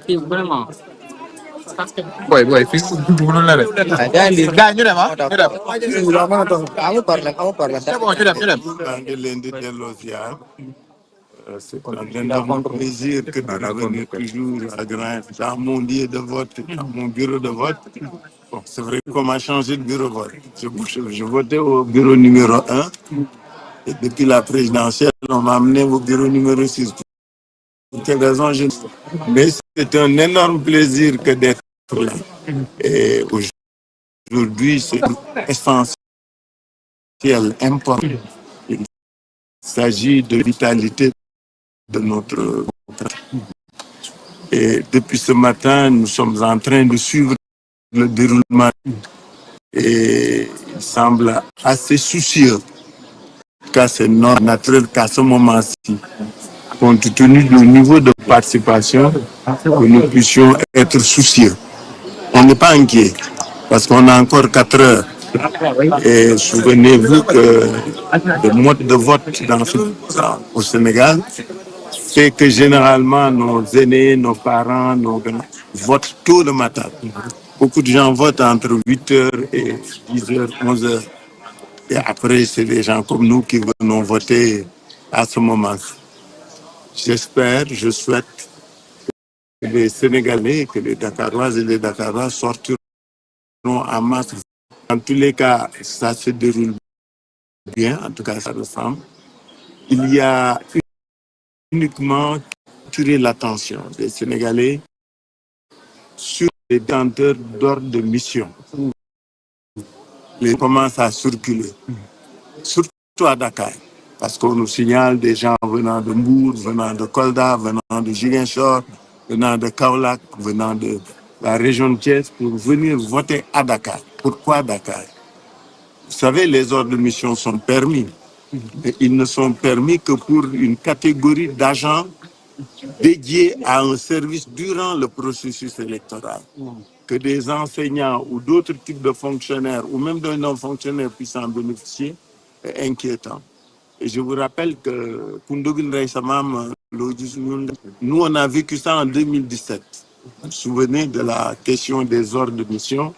kii vraiment. Boy, fii mënul la de. Gars ñu dem ah ñu dem. C'est bon, ñu dem. maa ngi leen di delloo ziar. C'est un énorme plaisir que de revenir toujours à Grand dans mon lieu de vote, dans mon bureau de vote. Bon, c'est vrai qu'on m'a changé de bureau de vote. Je votais au bureau numéro 1 et depuis la présidentielle, on m'a amené au bureau numéro 6. Pour quelle raison, je ne sais pas. Mais c'est un énorme plaisir que d'être là. Et aujourd'hui, c'est essentiel, important. Il s'agit de vitalité de notre. Et depuis ce matin, nous sommes en train de suivre le déroulement et il semble assez soucieux, car c'est naturel qu'à ce moment-ci, compte tenu du niveau de participation, que nous puissions être soucieux. On n'est pas inquiet parce qu'on a encore 4 heures. Et souvenez-vous que le mode de vote au Sénégal fait que généralement nos aînés, nos parents, nos grands votent tôt le matin. Beaucoup de gens votent entre 8 heures et 10 heures, 11 heures. Et après, c'est des gens comme nous qui venons voter à ce moment. J'espère, je souhaite que les Sénégalais, que les Dakaroises et les Dakarois sortiront en masse. En tous les cas, ça se déroule bien, en tout cas, ça ressemble. Il y a uniquement attiré l'attention des Sénégalais sur les détenteurs d'ordre de mission. Les commencent à circuler, surtout à Dakar, parce qu'on nous signale des gens venant de Mbour, venant de Kolda, venant de Ziguinchor, venant de Kaolack, venant de la région de Thiès pour venir voter à Dakar. Pourquoi Dakar? Vous savez, les ordres de mission sont permis, mais ils ne sont permis que pour une catégorie d'agents dédiés à un service durant le processus électoral. Que des enseignants ou d'autres types de fonctionnaires ou même des non-fonctionnaires puissent en bénéficier est inquiétant. Et je vous rappelle que nous, on a vécu ça en 2017. Vous vous souvenez de la question des ordres de mission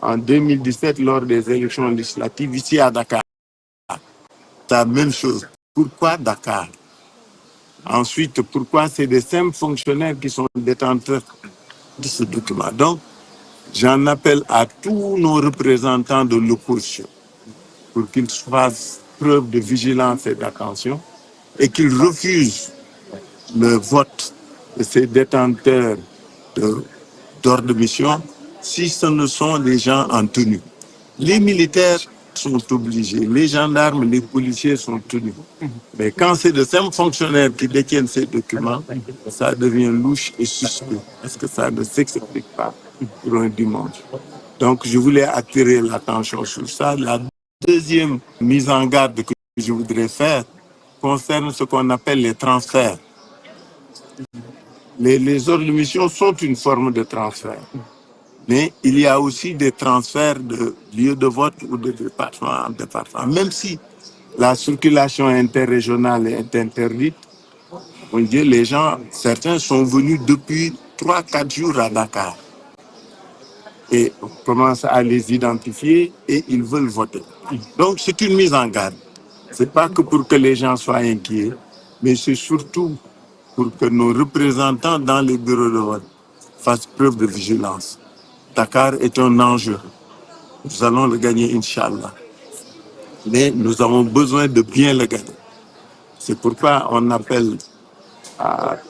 en 2017 lors des élections législatives ici à Dakar. C'est la même chose. Pourquoi Dakar? Ensuite, pourquoi c'est des simples fonctionnaires qui sont détenteurs de ce document? Donc, j'en appelle à tous nos représentants de l'opposition pour qu'ils fassent preuve de vigilance et d'attention et qu'ils refusent le vote de ces détenteurs d'ordre de mission si ce ne sont des gens en tenue. Les militaires sont obligés, les gendarmes, les policiers sont tenus. Mais quand c'est de simples fonctionnaires qui détiennent ces documents, ça devient louche et suspect parce que ça ne s'explique pas pour un dimanche. Donc, je voulais attirer l'attention sur ça. La deuxième mise en garde que je voudrais faire concerne ce qu'on appelle les transferts. Les ordres de mission sont une forme de transfert. Mais il y a aussi des transferts de lieux de vote ou de département en département. Même si la circulation interrégionale est interdite, on dit les gens, certains sont venus depuis 3-4 jours à Dakar. Et on commence à les identifier et ils veulent voter. Donc c'est une mise en garde. Ce n'est pas que pour que les gens soient inquiets, mais c'est surtout pour que nos représentants dans les bureaux de vote fassent preuve de vigilance. Dakar est un enjeu. Nous allons le gagner, Inch'Allah. Mais nous avons besoin de bien le gagner. C'est pourquoi on appelle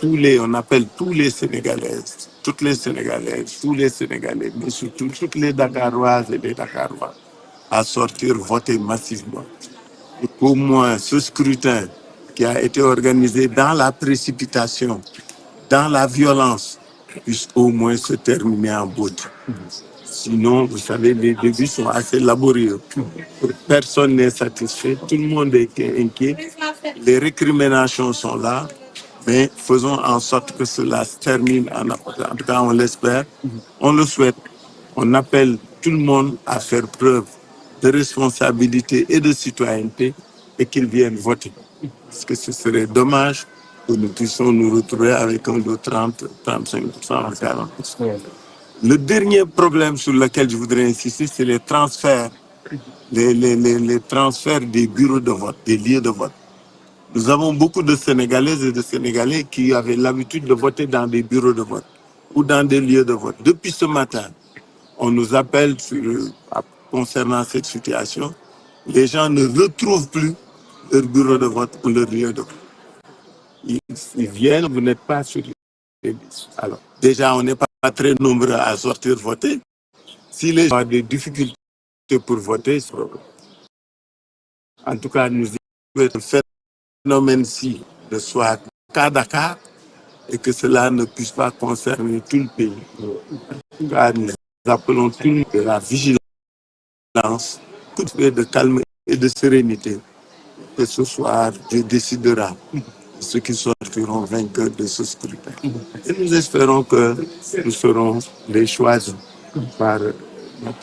tous les Sénégalaises, toutes les Sénégalaises, tous les Sénégalais, mais surtout toutes les Dakaroises et les Dakarois à sortir voter massivement. Et qu'au moins ce scrutin qui a été organisé dans la précipitation, dans la violence, puisse au moins se terminer en beauté. Sinon, vous savez, les débuts sont assez laborieux. Personne n'est satisfait, tout le monde est inquiet. Les récriminations sont là, mais faisons en sorte que cela se termine en apôtre. En tout cas, on l'espère, on le souhaite. On appelle tout le monde à faire preuve de responsabilité et de citoyenneté et qu'ils viennent voter. Parce que ce serait dommage que nous puissions nous retrouver avec un de 30, 35% ou 40%. Le dernier problème sur lequel je voudrais insister, c'est les transferts, les transferts des bureaux de vote, des lieux de vote. Nous avons beaucoup de Sénégalaises et de Sénégalais qui avaient l'habitude de voter dans des bureaux de vote ou dans des lieux de vote. Depuis ce matin, on nous appelle concernant cette situation. Les gens ne retrouvent plus leur bureau de vote ou leur lieu de vote. Ils viennent, vous n'êtes pas sur les listes. Alors, déjà, on n'est pas très nombreux à sortir voter. Si les gens ont des difficultés pour voter, en tout cas, nous avons phénomène-ci de soit cas Dakar et que cela ne puisse pas concerner tout le pays. Car nous appelons tout le monde de la vigilance, de calme et de sérénité. Que ce soir, Dieu décidera ceux qui sortiront vainqueurs de ce scrutin. Et nous espérons que nous serons les choisis par notre